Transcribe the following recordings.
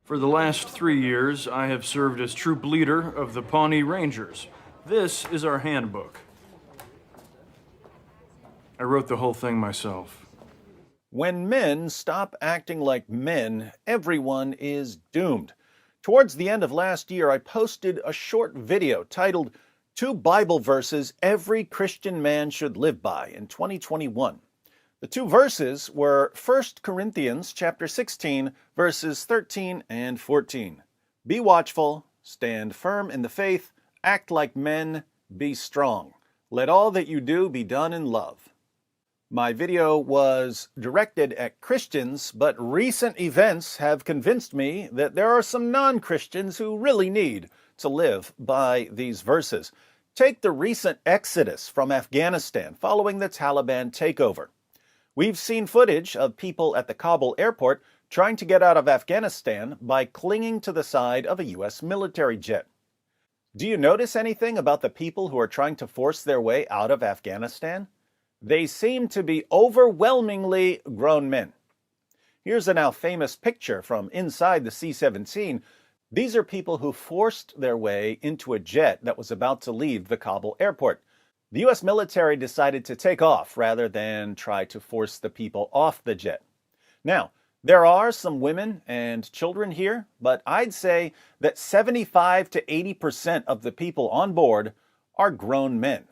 For the last 3 years, I have served as troop leader of the Pawnee Rangers. This is our handbook. I wrote the whole thing myself. When men stop acting like men, everyone is doomed. Towards the end of last year, I posted a short video titled 2 Bible Verses Every Christian Man Should Live By in 2021. The 2 verses were 1 Corinthians chapter 16, verses 13 and 14. Be watchful, stand firm in the faith, act like men, be strong. Let all that you do be done in love. My video was directed at Christians, but recent events have convinced me that there are some non-Christians who really need to live by these verses. Take the recent exodus from Afghanistan following the Taliban takeover. We've seen footage of people at the Kabul airport trying to get out of Afghanistan by clinging to the side of a U.S. military jet. Do you notice anything about the people who are trying to force their way out of Afghanistan? They seem to be overwhelmingly grown men. Here's a now famous picture from inside the C-17. These are people who forced their way into a jet that was about to leave the Kabul airport. The U.S. military decided to take off rather than try to force the people off the jet. Now, there are some women and children here, but I'd say that 75 to 80% of the people on board are grown men.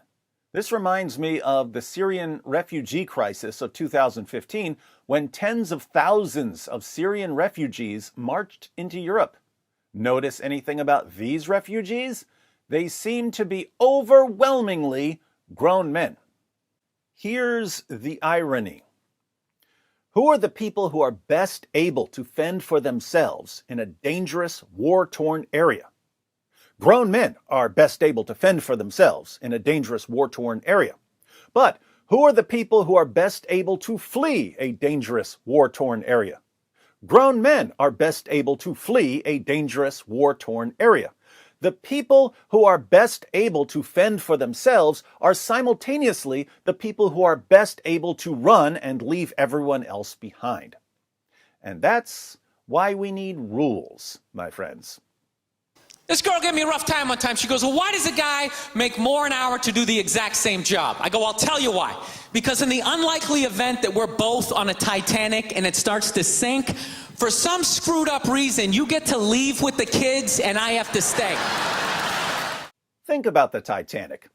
This reminds me of the Syrian refugee crisis of 2015, when tens of thousands of Syrian refugees marched into Europe. Notice anything about these refugees? They seem to be overwhelmingly grown men. Here's the irony. Who are the people who are best able to fend for themselves in a dangerous, war-torn area? Grown men are best able to fend for themselves in a dangerous, war-torn area. But who are the people who are best able to flee a dangerous, war-torn area? Grown men are best able to flee a dangerous, war-torn area. The people who are best able to fend for themselves are simultaneously the people who are best able to run and leave everyone else behind. And that's why we need rules, my friends. This girl gave me a rough time one time. She goes, well, why does a guy make more an hour to do the exact same job? I go, I'll tell you why. Because in the unlikely event that we're both on a Titanic and it starts to sink, for some screwed up reason, you get to leave with the kids and I have to stay. Think about the Titanic.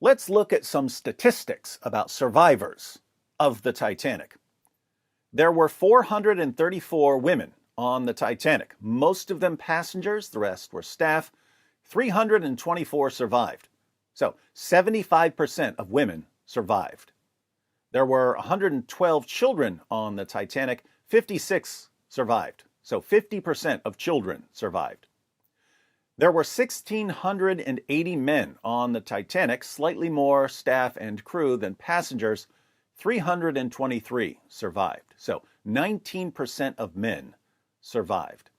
Let's look at some statistics about survivors of the Titanic. There were 434 women on the Titanic, most of them passengers, the rest were staff. 324 survived. So 75% of women survived. There were 112 children on the Titanic, 56 survived. So 50% of children survived. There were 1,680 men on the Titanic, slightly more staff and crew than passengers. 323 survived. So 19% of men survived.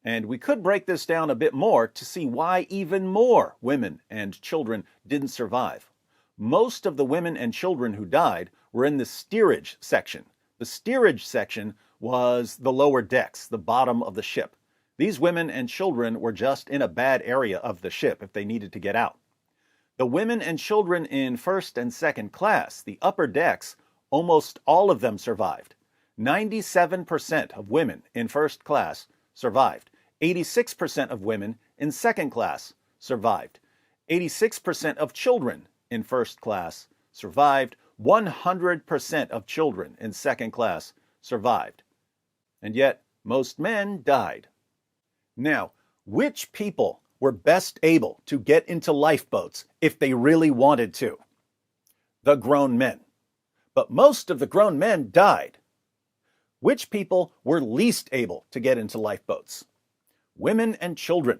And we could break this down a bit more to see why even more women and children didn't survive. Most of the women and children who died were in the steerage section. The steerage section was the lower decks, the bottom of the ship. These women and children were just in a bad area of the ship if they needed to get out. The women and children in first and second class, the upper decks, almost all of them survived. 97% of women in first class survived. 86% of women in second class survived. 86% of children in first class survived. 100% of children in second class survived. And yet, most men died. Now, which people were best able to get into lifeboats if they really wanted to? The grown men. But most of the grown men died. Which people were least able to get into lifeboats? Women and children.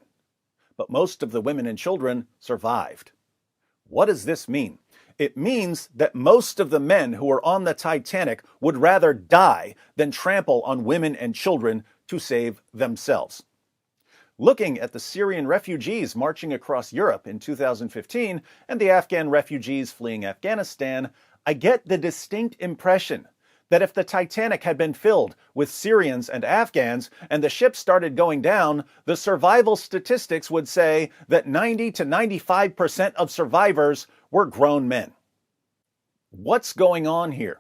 But most of the women and children survived. What does this mean? It means that most of the men who were on the Titanic would rather die than trample on women and children to save themselves. Looking at the Syrian refugees marching across Europe in 2015 and the Afghan refugees fleeing Afghanistan, I get the distinct impression that if the Titanic had been filled with Syrians and Afghans and the ship started going down, the survival statistics would say that 90 to 95% of survivors were grown men. What's going on here?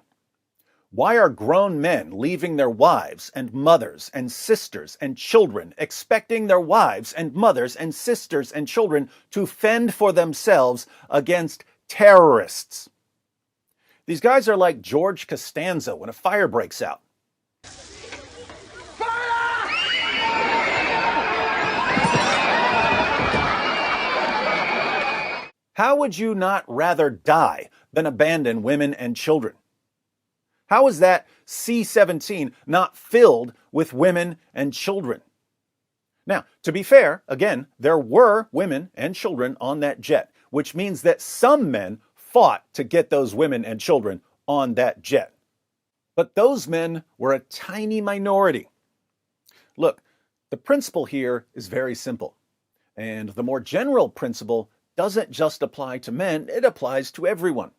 Why are grown men leaving their wives and mothers and sisters and children, expecting their wives and mothers and sisters and children to fend for themselves against terrorists? These guys are like George Costanza when a fire breaks out. How would you not rather die than abandon women and children? How is that C-17 not filled with women and children? Now, to be fair, again, there were women and children on that jet, which means that some men fought to get those women and children on that jet. But those men were a tiny minority. Look, the principle here is very simple. And the more general principle doesn't just apply to men, it applies to everyone.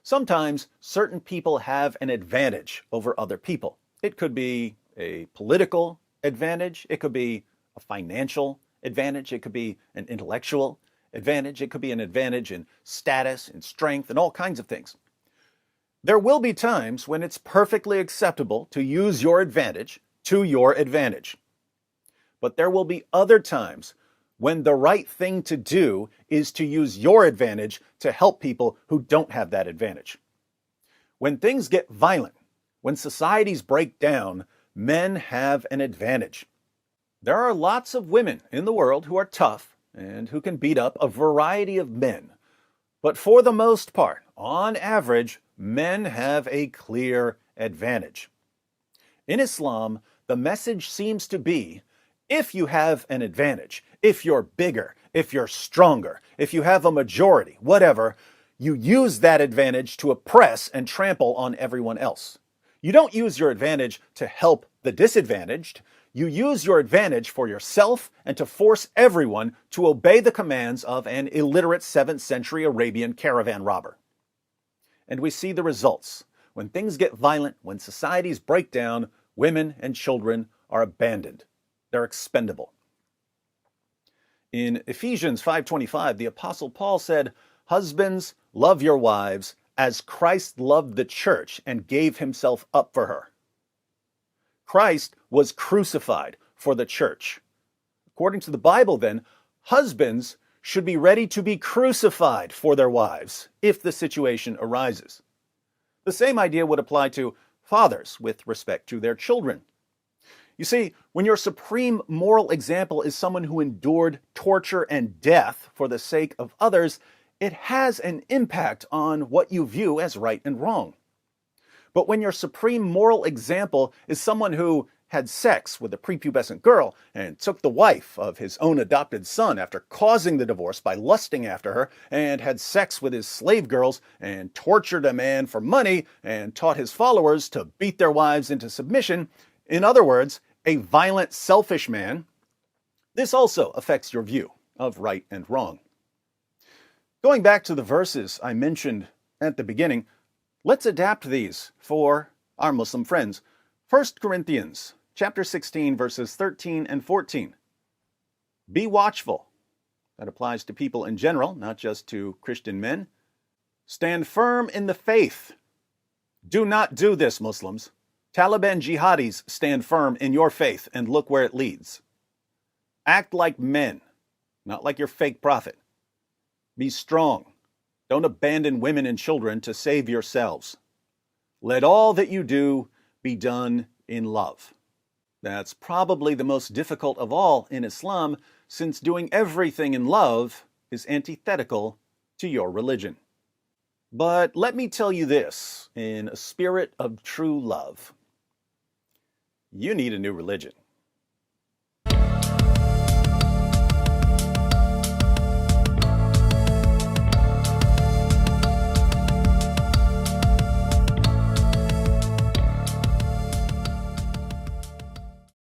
Sometimes certain people have an advantage over other people. It could be a political advantage. It could be a financial advantage. It could be an intellectual advantage. It could be an advantage in status and strength and all kinds of things. There will be times when it's perfectly acceptable to use your advantage to your advantage. But there will be other times when the right thing to do is to use your advantage to help people who don't have that advantage. When things get violent, when societies break down, men have an advantage. There are lots of women in the world who are tough and who can beat up a variety of men. But for the most part, on average, men have a clear advantage. In Islam, the message seems to be, if you have an advantage, if you're bigger, if you're stronger, if you have a majority, whatever, you use that advantage to oppress and trample on everyone else. You don't use your advantage to help the disadvantaged. You use your advantage for yourself and to force everyone to obey the commands of an illiterate 7th century Arabian caravan robber. And we see the results. When things get violent, when societies break down, women and children are abandoned. They're expendable. In Ephesians 5:25, the Apostle Paul said, "Husbands, love your wives as Christ loved the church and gave himself up for her." Christ was crucified for the church. According to the Bible, then, husbands should be ready to be crucified for their wives if the situation arises. The same idea would apply to fathers with respect to their children. You see, when your supreme moral example is someone who endured torture and death for the sake of others, it has an impact on what you view as right and wrong. But when your supreme moral example is someone who had sex with a prepubescent girl and took the wife of his own adopted son after causing the divorce by lusting after her, and had sex with his slave girls and tortured a man for money and taught his followers to beat their wives into submission, in other words, a violent, selfish man, this also affects your view of right and wrong. Going back to the verses I mentioned at the beginning, let's adapt these for our Muslim friends. 1 Corinthians chapter 16, verses 13 and 14. Be watchful. That applies to people in general, not just to Christian men. Stand firm in the faith. Do not do this, Muslims. Taliban jihadis stand firm in your faith and look where it leads. Act like men, not like your fake prophet. Be strong. Don't abandon women and children to save yourselves. Let all that you do be done in love. That's probably the most difficult of all in Islam, since doing everything in love is antithetical to your religion. But let me tell you this, in a spirit of true love. You need a new religion.